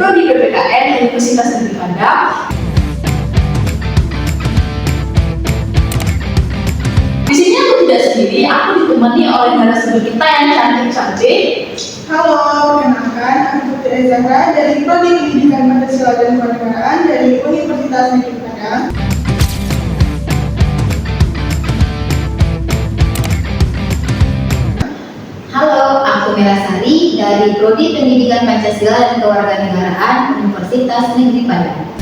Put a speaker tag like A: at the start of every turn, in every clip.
A: Prodi PPKN Universitas Negeri Padang. Di sini aku tidak sendiri, aku ditemani oleh narasumber kita yang cantik-cantik.
B: Halo, perkenalkan, aku Putri Zahra dari Prodi Pendidikan Pancasila dan Kewarganegaraan dari Universitas Negeri Padang.
C: Halo, aku Mela Sari dari Prodi Pendidikan Pancasila dan Kewarganegaraan Universitas Negeri Padang.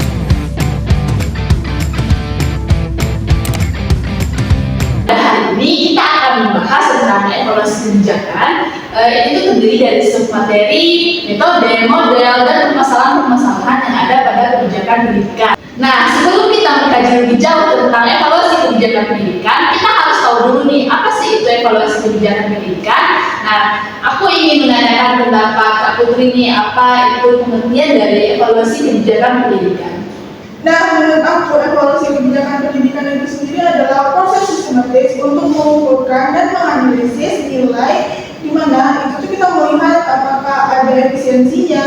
A: Hari ini kita akan membahas tentang evaluasi kebijakan. Itu terdiri dari materi, metode, model, dan permasalahan-permasalahan yang ada pada kebijakan pendidikan. Nah, sebelum kita mengkaji lebih jauh tentang evaluasi kebijakan pendidikan, kita harus tahu dulu nih, apa sih itu evaluasi kebijakan pendidikan? Nah, aku ingin menanyakan pendapat Kak Putri nih, apa itu pengertian dari evaluasi kebijakan pendidikan?
B: Nah, menurut aku, evaluasi kebijakan pendidikan itu sendiri adalah proses sistematis untuk mengumpulkan dan menganalisis nilai di mana itu kita melihat apakah ada efisiensinya,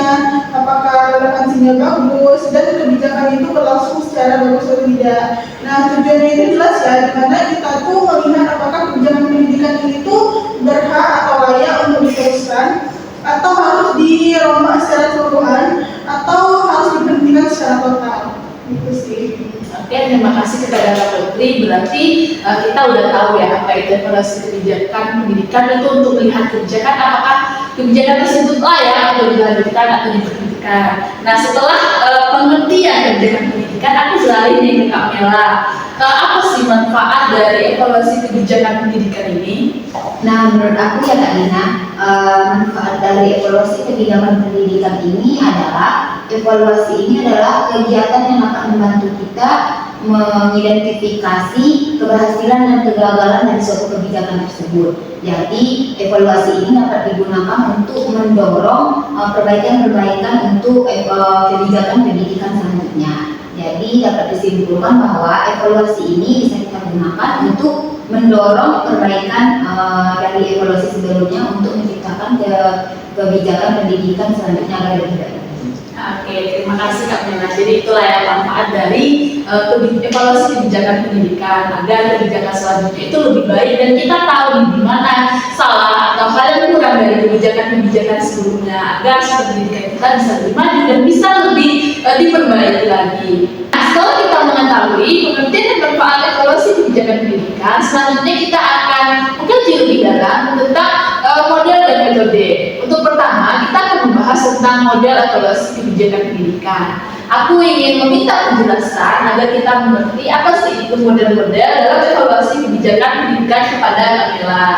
B: apakah relevansinya bagus, dan kebijakan itu berlangsung secara bagus atau tidak. Nah, tujuannya itu jelas ya, di mana kita tuh melihat apakah kebijakan pendidikan itu berhak atau layak untuk diteruskan, atau harus dirombak secara keseluruhan, atau harus diberhentikan secara total. Gitu sih.
A: Oke, terima kasih kepada Kak Putri. Berarti kita udah tahu ya apa itu evaluasi kebijakan pendidikan, itu untuk melihat kebijakan apakah kebijakan tersebut layak untuk dilanjutkan atau diberhentikan. Nah, setelah pengertian kebijakan pendidikan, aku beralih nih ke Kak Mela. Apa sih manfaat dari evaluasi kebijakan pendidikan ini?
C: Nah, menurut aku ya Kak Lina, manfaat dari evaluasi kebijakan pendidikan ini adalah kegiatan yang akan membantu kita mengidentifikasi keberhasilan dan kegagalan dari suatu kebijakan tersebut. Jadi, evaluasi ini dapat digunakan untuk mendorong perbaikan-perbaikan untuk kebijakan pendidikan selanjutnya. Jadi, dapat disimpulkan bahwa evaluasi ini bisa kita gunakan untuk mendorong perbaikan dari evaluasi sebelumnya untuk menciptakan kebijakan pendidikan selanjutnya agar lebih baik.
A: Oke, terima kasih Kak Mela. Jadi itulah ya manfaat dari evaluasi kebijakan pendidikan agar kebijakan selanjutnya itu lebih baik dan kita tahu di mana salah atau hal yang kurang dari kebijakan-kebijakan sebelumnya agar pendidikan kita bisa lebih maju dan bisa lebih diperbaiki lagi. Nah, setelah kita mengetahui pengertian dan manfaat evaluasi kebijakan pendidikan, selanjutnya kita akan mengkaji lebih dalam tentang model dan metode. Untuk pertama, kita akan membahas tentang model evaluasi kebijakan pendidikan. Aku ingin meminta penjelasan agar kita mengerti apa sih itu model-model dalam evaluasi kebijakan pendidikan kepada Kak Mela.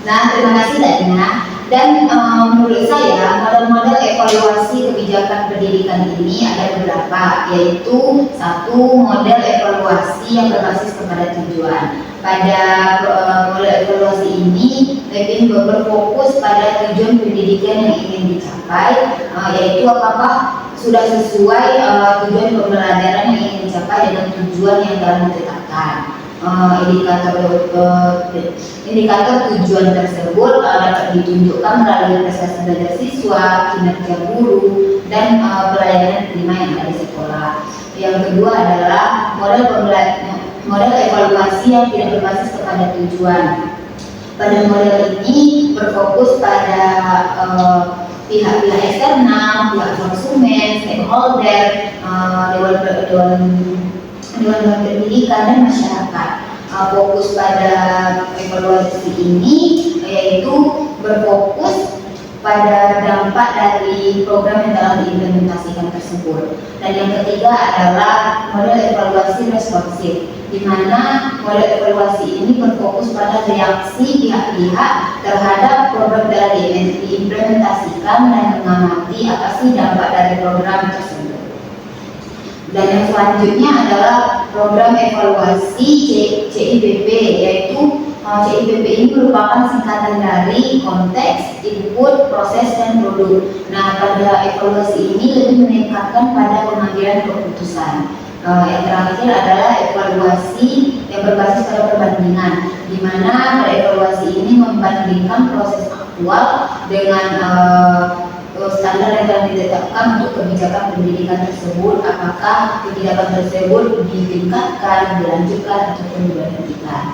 C: Nah, terima kasih Kak Lina. Dan menurut saya, model-model evaluasi kebijakan pendidikan ini ada beberapa, yaitu satu, model evaluasi yang berbasis kepada tujuan. Pada model evaluasi ini lebih berfokus pada tujuan pendidikan yang ingin dicapai, yaitu apakah sudah sesuai tujuan pembelajaran yang ingin dicapai dengan tujuan yang telah ditetapkan. Indikator tujuan tersebut dapat ditunjukkan melalui prestasi belajar siswa, kinerja guru, dan pelayanan terima yang ada di sekolah. Yang kedua adalah model evaluasi yang tidak berbasis kepada tujuan. Pada model ini berfokus pada pihak-pihak eksternal, pihak konsumen, stakeholder, dewan pendidikan dan masyarakat. Fokus pada evaluasi ini yaitu berfokus pada dampak dari program yang telah diimplementasikan tersebut. Dan yang ketiga adalah model evaluasi responsif, di mana model evaluasi ini berfokus pada reaksi pihak-pihak terhadap program yang telah diimplementasikan dan mengamati apa sih dampak dari program tersebut. Dan yang selanjutnya adalah program evaluasi CIPP, yaitu CIPP ini merupakan singkatan dari konteks, input, proses, dan produk. Nah, pada evaluasi ini lebih meningkatkan pada pengambilan keputusan. Yang terakhir adalah evaluasi yang berbasis pada perbandingan, di mana pada evaluasi ini membandingkan proses aktual dengan standar yang telah ditetapkan untuk kebijakan pendidikan tersebut, apakah kebijakan tersebut ditingkatkan, dilanjutkan, ataupun diberhentikan.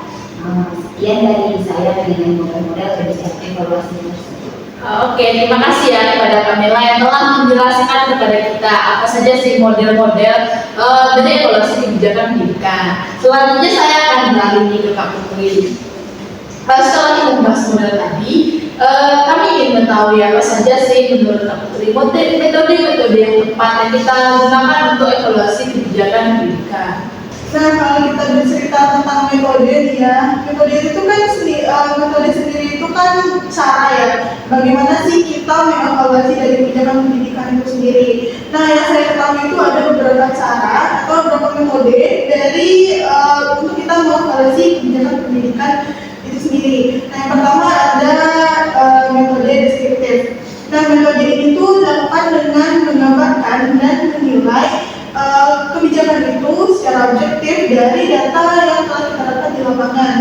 C: Sekian dari saya dengan model-model kebijakan evaluasi tersebut.
A: Oke, terima kasih ya kepada Kamila yang telah menjelaskan kepada kita apa saja sih model-model dari evaluasi kebijakan pendidikan. Selanjutnya saya akan beralih ke Kak Putri. Setelah kita membahas model tadi, kami ingin mengetahui apa saja sih menurut Kak Putri metode-metode yang tepat yang kita gunakan untuk evaluasi kebijakan pendidikan.
B: Nah, kalau kita bercerita tentang metode nih ya, metode itu kan metode sendiri itu kan cara ya, bagaimana sih kita mengevaluasi dari kebijakan pendidikan itu sendiri. Nah, yang saya ketahui itu ada beberapa cara atau beberapa metode dari untuk kita mengevaluasi kebijakan pendidikan itu sendiri. Nah, yang pertama ada metode deskriptif. Nah, metode ini tuh dilakukan dengan menggambarkan dan menilai kebijakan itu secara objektif dari data yang telah kita dapat di lapangan.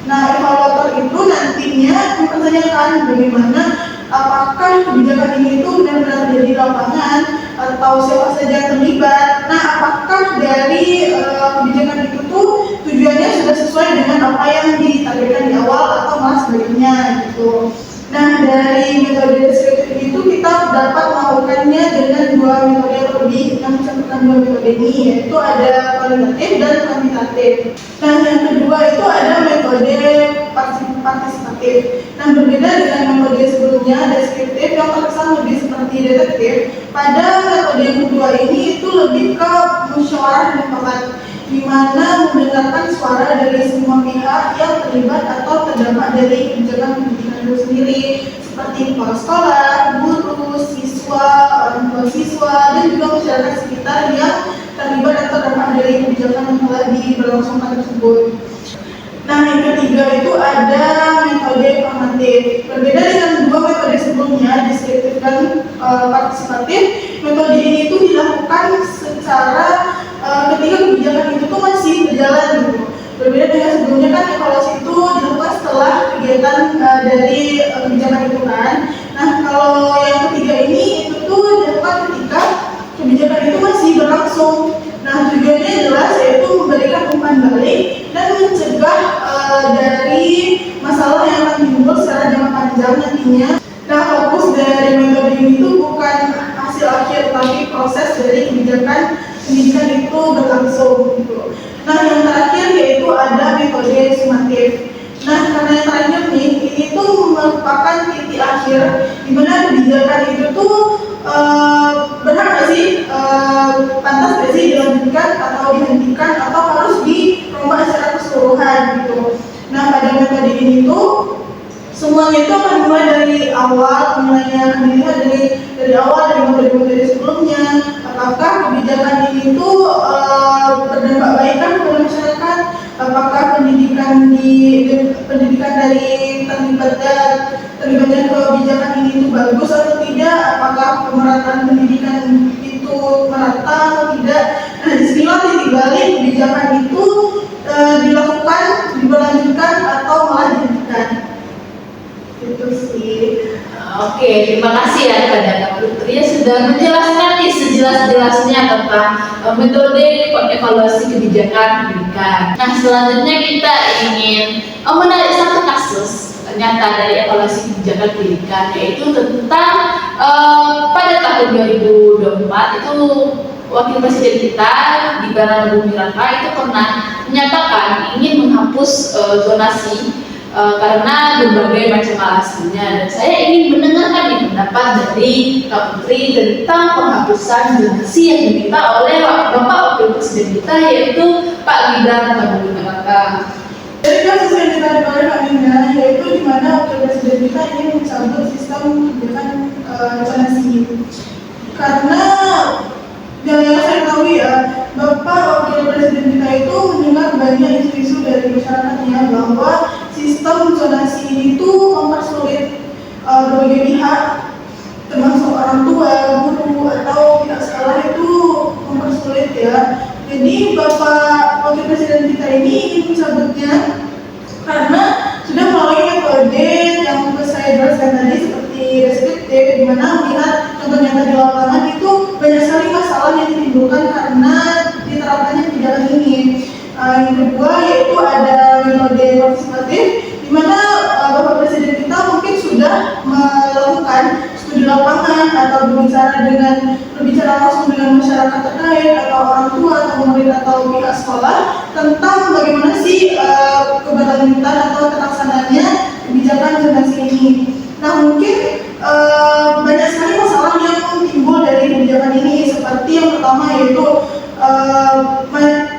B: Nah, evaluator itu nantinya mempertanyakan bagaimana apakah kebijakan ini itu benar-benar terjadi di lapangan atau siapa saja yang terlibat. Nah, apakah dari kebijakan itu tuh tujuannya sudah sesuai dengan apa yang ditargetkan di awal atau malah sebaliknya gitu. Nah, dari metode deskriptif itu kita dapat melakukannya dengan dua metode lebih yang mencakup dua metode ini, yaitu ada kualitatif dan kuantitatif. Nah, yang kedua itu ada metode partisipatif. Nah, berbeda dengan metode sebelumnya deskriptif yang terkesan lebih seperti detektif, pada metode yang kedua ini itu lebih ke musyawarah mufakat, di mana mendengarkan suara dari semua pihak yang terlibat atau terdampak dari kebijakan pendidikan itu sendiri, seperti kepala sekolah, guru, siswa, orang tua siswa, dan juga masyarakat sekitar yang terlibat atau terdampak dari kebijakan yang telah diberlangsungkan tersebut. Nah, yang ketiga itu ada metode formatif. Berbeda dengan dua metode sebelumnya, deskriptif dan partisipatif, metode ini itu dilakukan secara ketika kebijakan itu tuh masih berjalan gitu. Berbeda dengan sebelumnya kan evaluasi itu dilakukan setelah kegiatan dari kebijakan itu kan. Nah, kalau yang ketiga ini itu tuh dilakukan ketika kebijakan itu masih berlangsung. Nah, tujuannya jelas yaitu memberikan umpan balik dan mencegah dari masalah yang akan timbul secara jangka panjang nantinya. Nah, fokus dari metode ini itu bukan hasil akhir tapi proses dari kebijakan pendidikan itu berlangsung gitu. Nah, yang terakhir yaitu ada metode sumatif. Nah, karena yang terakhir nih, ini tuh merupakan titik akhir di mana kebijakan itu tuh berhak nggak sih, pantas nggak sih dilanjutkan atau dihentikan atau harus dirombak secara keseluruhan gitu. Nah, pada metode ini tuh semuanya itu akan mulai dari awal, penilaiannya akan dilihat dari awal dari metode-metode sebelumnya. Apakah kebijakan ini tuh berdampak baik kan kepada masyarakat? Apakah pendidikan dari terlibatnya kebijakan ini itu bagus atau tidak? Apakah pemerataan pendidikan itu merata atau tidak? Nah, disinilah titik balik kebijakan itu dilakukan, diberlanjutkan atau malah dihentikan. Itu sih.
A: Oke, terima kasih ya kepada Kak Putri yang sudah menjelaskan nih sejelas-jelasnya tentang metode evaluasi kebijakan pendidikan. Nah, selanjutnya kita ingin menarik satu kasus nyata dari evaluasi kebijakan pendidikan, yaitu tentang pada tahun 2024 itu Wakil Presiden kita di Gibran Raka itu pernah menyatakan ingin menghapus zonasi karena berbagai macam alasannya, dan saya ingin mendengarkan nih pendapat dari Kak Putri tentang penghapusan zonasi yang diminta oleh Bapak Wakil Presiden kita, yaitu Pak Gibran Raka.
B: Dari kasus yang kita dengar Kak Nina, yaitu di mana Wakil Presiden kita ingin mencabut sistem kebijakan zonasi, karena yang saya tahu ya, Bapak Wakil Presiden kita itu mendengar banyak isu-isu dari masyarakatnya bahwa sistem zonasi ini tuh mempersulit berbagai pihak, termasuk orang tua, guru, atau pihak sekolah itu mempersulit ya. Jadi Bapak Wakil Presiden kita ini ingin mencabutnya karena sudah melalui metode yang saya jelaskan tadi seperti deskriptif, di mana melihat lapangan itu banyak sekali masalah yang ditimbulkan karena diterapkannya kebijakan ini. Yang kedua yaitu ada metode partisipatif, di mana Bapak Presiden kita mungkin sudah melakukan studi lapangan atau berbicara langsung dengan masyarakat terkait atau orang tua atau pemerintah atau pihak sekolah tentang bagaimana sih keberlanjutan atau terlaksananya kebijakan zonasi ini. Nah mungkin banyak sekali masalah yang timbul dari kebijakan ini, seperti yang pertama yaitu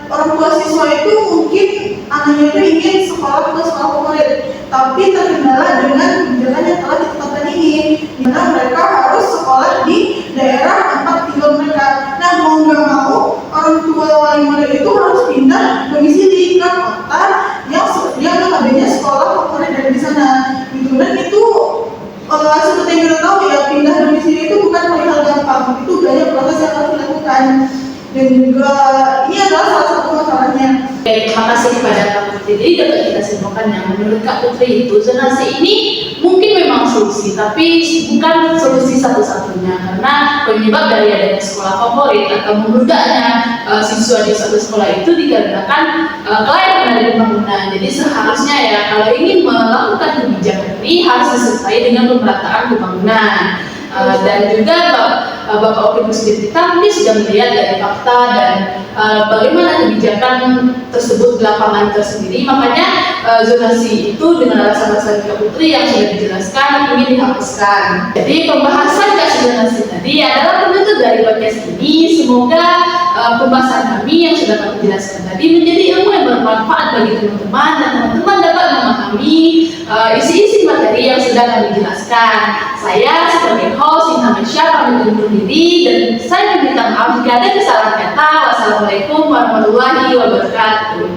B: orang tua siswa itu mungkin anaknya itu ingin sekolah ke sekolah favorit, tapi terkendala dengan kebijakan yang telah ditetapkan ini, di mana mereka harus sekolah di daerah tempat tinggal mereka. Nah mau nggak mau orang tua wali murid itu harus pindah domisili ke kota yang notabene sekolah favorit dari di sana, gitu. Dan itu seperti yang kita tahu ya, pindah domisili itu bukan hal gampang, itu banyak proses yang harus dilakukan. Dan juga ini adalah salah satu masalahnya.
A: Terima kasih kepada Kak Putri. Jadi dapat kita simpulkan yang menurut Kak Putri itu zonasi ini mungkin memang solusi, tapi bukan solusi satu-satunya, karena penyebab dari adanya sekolah favorit atau membludaknya siswa di suatu sekolah itu dikarenakan kelainan dari pembangunan. Jadi seharusnya ya kalau ingin melakukan kebijakan ini harus disertai dengan pemerataan pembangunan. Dan juga Bapak Wakil Presiden kita mungkin sudah melihat dari fakta dan bagaimana kebijakan tersebut di lapangan tersendiri. Makanya zonasi itu dengan alasan-alasan Kak Putri yang sudah dijelaskan ingin dihapuskan. Jadi pembahasan kasus zonasi tadi adalah penutup dari podcast ini. Semoga pembahasan kami yang sudah kami jelaskan tadi menjadi ilmu yang bermanfaat bagi teman-teman dan teman-teman dapat memahami isi-isi materi yang sudah kami jelaskan. Saya sebagai host Indonesia pamit undur diri dan saya meminta maaf jika ada kesalahan kata. Wassalamualaikum warahmatullahi wabarakatuh.